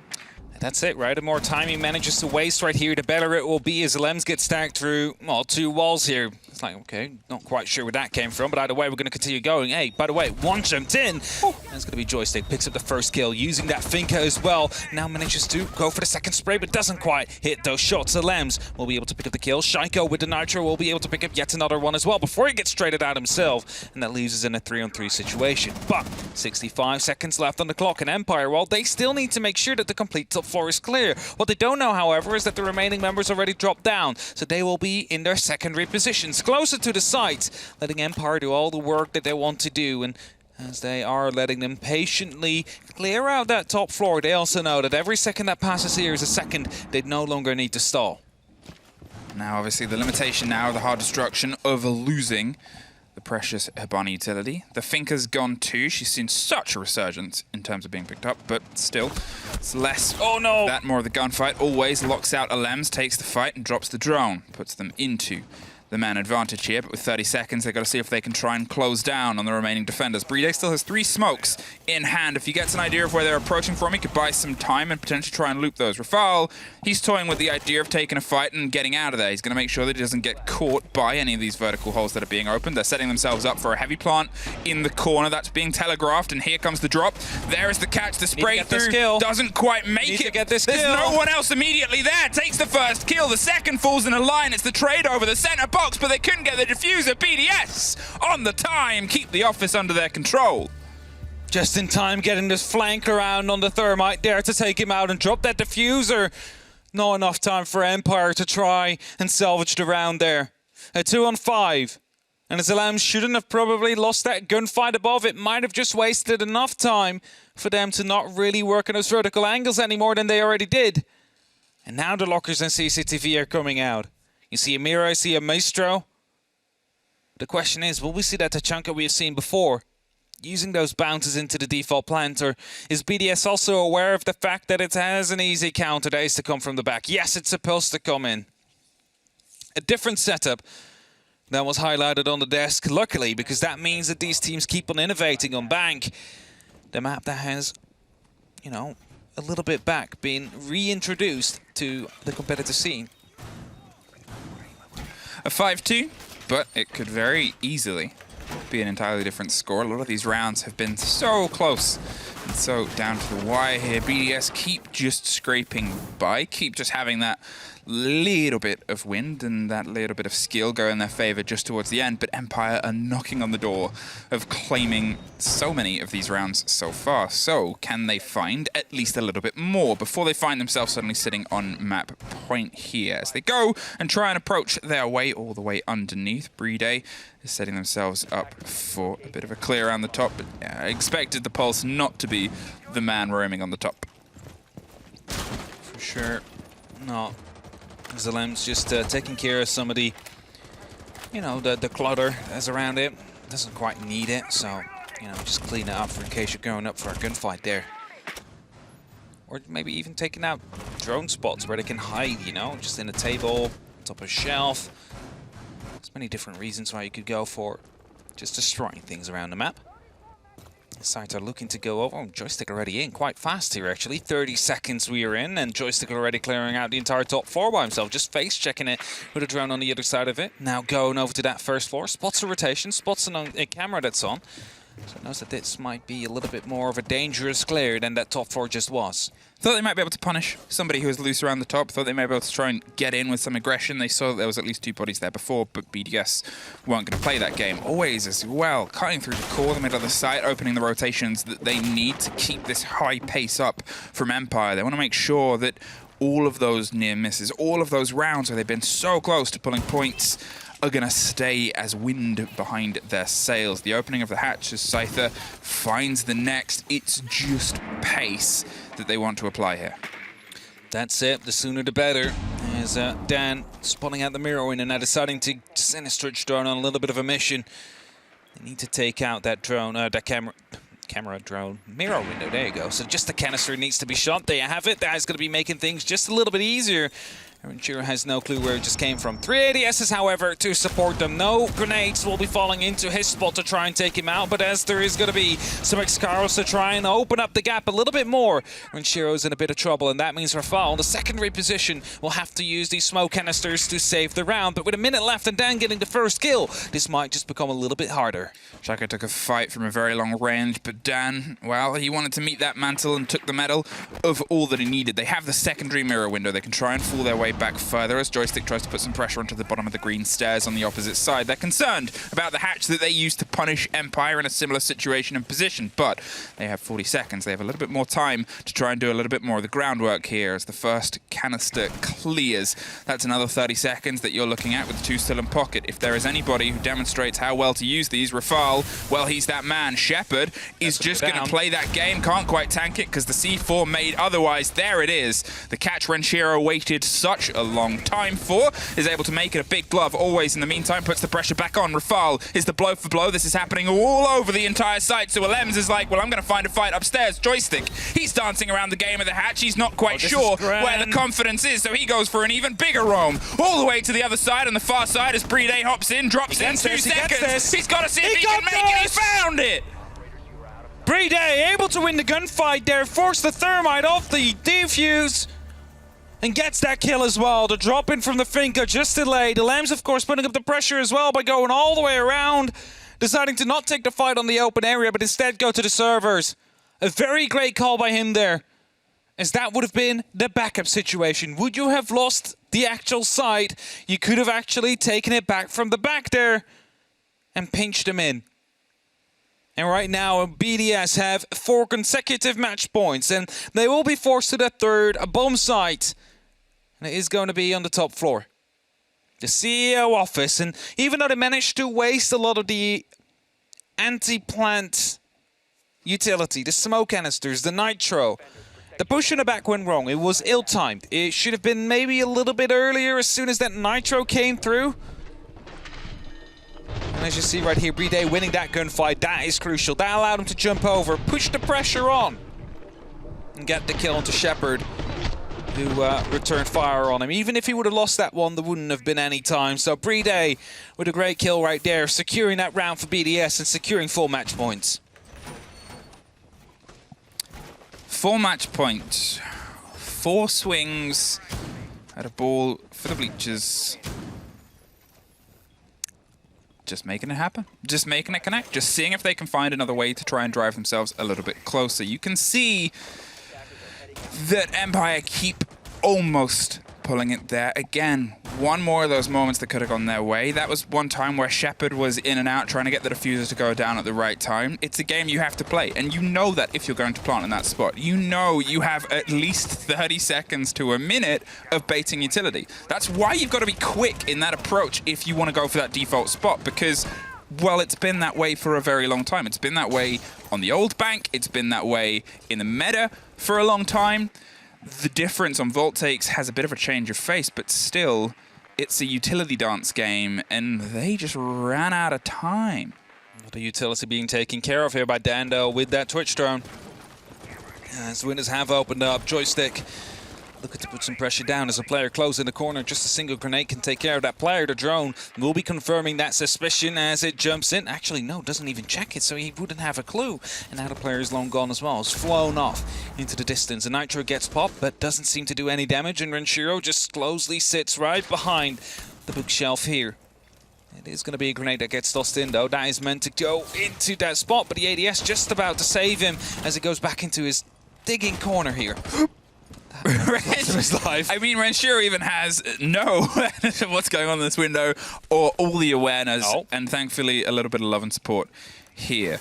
That's it, right? The more time he manages to waste right here, the better it will be as Lems get stacked through, well, 2 walls here. It's like, okay, not quite sure where that came from, but either way, we're going to continue going. Hey, by the way, 1 jumped in. That's going to be Joystick. Picks up the first kill, using that Finka as well. Now manages to go for the second spray, but doesn't quite hit those shots. So Lems will be able to pick up the kill. Shaiko with the Nitro will be able to pick up yet another one as well before he gets traded out himself. And that leaves us in a 3-on-3 situation. But 65 seconds left on the clock, and Empire, well, they still need to make sure that the complete top floor is clear. What they don't know, however, is that the remaining members already dropped down, so they will be in their secondary positions, closer to the site, letting Empire do all the work that they want to do. And as they are letting them patiently clear out that top floor, they also know that every second that passes here is a second they no longer need to stall. Now obviously the limitation now of the hard destruction of losing the precious Hibana utility. The Finka's gone too. She's seen such a resurgence in terms of being picked up, but still, it's less that more of the gunfight. Always locks out a Lems, takes the fight and drops the drone, puts them into the man advantage here, but with 30 seconds, they've got to see if they can try and close down on the remaining defenders. Playday still has 3 smokes in hand. If he gets an idea of where they're approaching from, he could buy some time and potentially try and loop those. Rafal, he's toying with the idea of taking a fight and getting out of there. He's going to make sure that he doesn't get caught by any of these vertical holes that are being opened. They're setting themselves up for a heavy plant in the corner. That's being telegraphed, and here comes the drop. There is the catch. The spray through doesn't quite make it. There's no one else immediately there. Takes the first kill. The second falls in a line. It's the trade over the center box, but they couldn't get the diffuser. BDS on the time. Keep the office under their control. Just in time, getting this flank around on the Thermite there to take him out and drop that diffuser. Not enough time for Empire to try and salvage the round there. A 2-on-5. And Zalam shouldn't have probably lost that gunfight above. It might have just wasted enough time for them to not really work on those vertical angles any more than they already did. And now the lockers and CCTV are coming out. You see a Miro, you see a Maestro. The question is, will we see that Tachanka we have seen before? Using those bounces into the default plant, or is BDS also aware of the fact that it has an easy counter that is to come from the back? Yes, it's supposed to come in. A different setup that was highlighted on the desk, luckily, because that means that these teams keep on innovating on Bank. The map that has, you know, a little bit back, being reintroduced to the competitive scene. A 5-2, but it could very easily be an entirely different score. A lot of these rounds have been so close and so down to the wire here. BDS keep just scraping by, keep just having that little bit of wind and that little bit of skill go in their favor just towards the end, but Empire are knocking on the door of claiming so many of these rounds so far. So can they find at least a little bit more before they find themselves suddenly sitting on map point here as they go and try and approach their way all the way underneath? Playday is setting themselves up for a bit of a clear around the top, but I expected the Pulse not to be the man roaming on the top. For sure. No. Zalem's just taking care of some of the, you know, the clutter that's around it. Doesn't quite need it, so, you know, just clean it up in case you're going up for a gunfight there. Or maybe even taking out drone spots where they can hide, you know, just in a table, top of a shelf. There's many different reasons why you could go for just destroying things around the map. Sides are looking to go over. Joystick already in quite fast here, actually. 30 seconds we are in, and Joystick already clearing out the entire top 4 by himself. Just face checking it with a drone on the other side of it. Now going over to that first floor. Spots a rotation, spots a camera that's on. So knows that this might be a little bit more of a dangerous clear than that top 4 just was. Thought they might be able to punish somebody who was loose around the top. Thought they might be able to try and get in with some aggression. They saw that there was at least 2 bodies there before, but BDS weren't going to play that game. Always as well, cutting through the core, the middle of the site, opening the rotations that they need to keep this high pace up from Empire. They want to make sure that all of those near misses, all of those rounds where they've been so close to pulling points, are going to stay as wind behind their sails. The opening of the hatch as Scyther finds the next. It's just pace that they want to apply here. That's it. The sooner the better. As Dan spawning out the mirror in and now deciding to send a stretch drone on a little bit of a mission. They need to take out that drone, that camera drone mirror window. There you go. So just the canister needs to be shot. There you have it. That is going to be making things just a little bit easier. Shiro has no clue where it just came from. 3 ADSs, however, to support them. No grenades will be falling into his spot to try and take him out, but as there is going to be some Excaros to try and open up the gap a little bit more, Shiro's in a bit of trouble, and that means Rafal in the secondary position will have to use these smoke canisters to save the round. But with a minute left and Dan getting the first kill, this might just become a little bit harder. Shaka took a fight from a very long range, but Dan, well, he wanted to meet that mantle and took the medal of all that he needed. They have the secondary mirror window. They can try and fool their way back further as Joystick tries to put some pressure onto the bottom of the green stairs on the opposite side. They're concerned about the hatch that they used to punish Empire in a similar situation and position, but they have 40 seconds. They have a little bit more time to try and do a little bit more of the groundwork here as the first canister clears. That's another 30 seconds that you're looking at with the 2 still in pocket. If there is anybody who demonstrates how well to use these, Rafal, well, he's that man. Shepard is just going to play that game. Can't quite tank it because the C4 made otherwise. There it is. The catch Renshiro waited such such a long time for. Is able to make it a big glove always in the meantime, puts the pressure back on. Rafal is the blow for blow. This is happening all over the entire site. So Alems is like, well, I'm going to find a fight upstairs. Joystick, he's dancing around the game of the hatch. He's not quite sure where the confidence is, so he goes for an even bigger roam. All the way to the other side, on the far side, as Playday hops in, drops in 2 seconds. He's got to see if he can make it. He found it! Playday able to win the gunfight there, force the thermite off the defuse, and gets that kill as well. The drop in from the Finka just delayed. The Lambs, of course, putting up the pressure as well by going all the way around, deciding to not take the fight on the open area, but instead go to the servers. A very great call by him there, as that would have been the backup situation. Would you have lost the actual site? You could have actually taken it back from the back there and pinched him in. And right now, BDS have 4 consecutive match points, and they will be forced to the third bomb site. And it is going to be on the top floor. The CEO office, and even though they managed to waste a lot of the anti-plant utility, the smoke canisters, the nitro, the push in the back went wrong. It was ill-timed. It should have been maybe a little bit earlier as soon as that nitro came through. And as you see right here, Playday winning that gunfight, that is crucial. That allowed him to jump over, push the pressure on, and get the kill onto Shepard, who returned fire on him. Even if he would have lost that one, there wouldn't have been any time. So Playday with a great kill right there, securing that round for BDS and securing 4 match points. 4 match points, 4 swings at a ball for the bleachers. Just making it happen, just making it connect, just seeing if they can find another way to try and drive themselves a little bit closer. You can see that Empire keep almost pulling it there. Again, one more of those moments that could have gone their way. That was one time where Shepard was in and out trying to get the diffuser to go down at the right time. It's a game you have to play, and you know that if you're going to plant in that spot. You know you have at least 30 seconds to a minute of baiting utility. That's why you've got to be quick in that approach if you want to go for that default spot, because, well, it's been that way for a very long time. It's been that way on the old bank. It's been that way in the meta for a long time. The difference on Vault Takes has a bit of a change of face, but still, it's a utility dance game, and they just ran out of time. The utility being taken care of here by Dando with that Twitch drone. As windows have opened up, Joystick looking to put some pressure down as a player close in the corner. Just a single grenade can take care of that player. The drone will be confirming that suspicion as it jumps in. Actually, no, doesn't even check it, so he wouldn't have a clue. And now the player is long gone as well. It's flown off into the distance. The nitro gets popped, but doesn't seem to do any damage. And Renshiro just closely sits right behind the bookshelf here. It is going to be a grenade that gets tossed in, though. That is meant to go into that spot, but the ADS just about to save him as it goes back into his digging corner here. I mean, Renshiro even has no what's going on in this window or all the awareness, and thankfully a little bit of love and support here.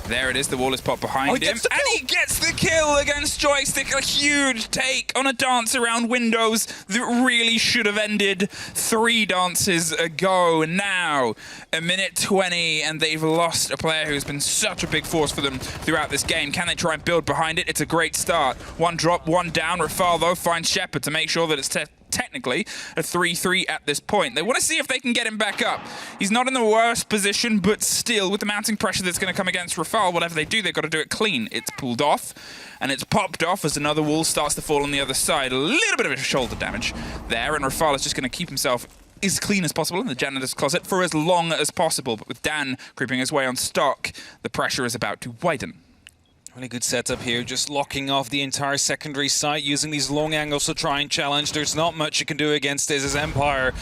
There it is, the wall is popped behind him, and he gets the kill against Joystick. A huge take on a dance around windows that really should have ended 3 dances ago. Now, a minute 20, and they've lost a player who's been such a big force for them throughout this game. Can they try and build behind it? It's a great start. 1 drop, 1 down. Rafal, though, finds Shepard to make sure that it's technically a 3-3 at this point. They want to see if they can get him back up. He's not in the worst position, but still, with the mounting pressure that's going to come against Rafal, whatever they do, they've got to do it clean. It's pulled off, and it's popped off as another wall starts to fall on the other side. A little bit of a shoulder damage there, and Rafal is just going to keep himself as clean as possible in the janitor's closet for as long as possible. But with Dan creeping his way on stock, the pressure is about to widen. Really good setup here, just locking off the entire secondary site, using these long angles to try and challenge. There's not much you can do against this as Empire.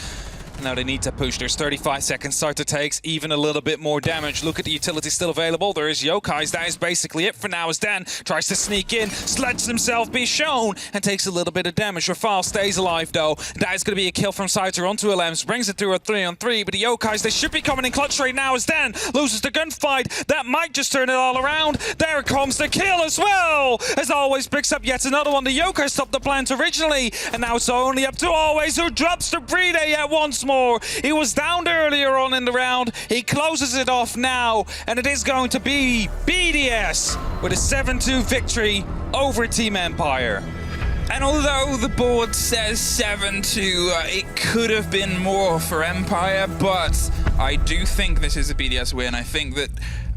Now they need to push. There's 35 seconds. Starter takes even a little bit more damage. Look at the utility still available. There is Yokai's. That is basically it for now as Dan tries to sneak in, lets himself be shown, and takes a little bit of damage. Rafal stays alive, though. That is going to be a kill from Scyther onto Alems. Brings it through a 3-on-3, but the Yokai's, they should be coming in clutch right now as Dan loses the gunfight. That might just turn it all around. There comes the kill as well. As Always picks up yet another one. The Yokai stopped the plant originally, and now it's only up to Always, who drops the Playday yet once more. He was downed earlier on in the round. He closes it off now, and it is going to be BDS with a 7-2 victory over Team Empire. And although the board says 7-2, it could have been more for Empire, but I do think this is a BDS win. I think that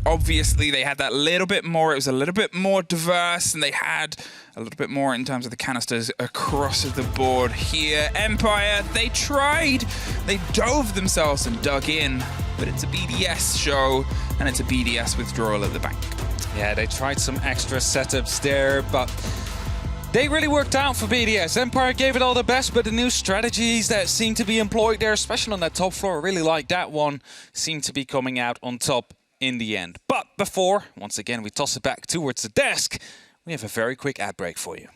obviously they had that little bit more, it was a little bit more diverse, and they had a little bit more in terms of the canisters across the board here. Empire, they tried, they dove themselves and dug in, but it's a BDS show, and it's a BDS withdrawal at the bank. Yeah, they tried some extra setups there, but they really worked out for BDS. Empire gave it all the best, but the new strategies that seem to be employed there, especially on that top floor, I really like that one, seem to be coming out on top in the end. But before, once again, we toss it back towards the desk, we have a very quick ad break for you.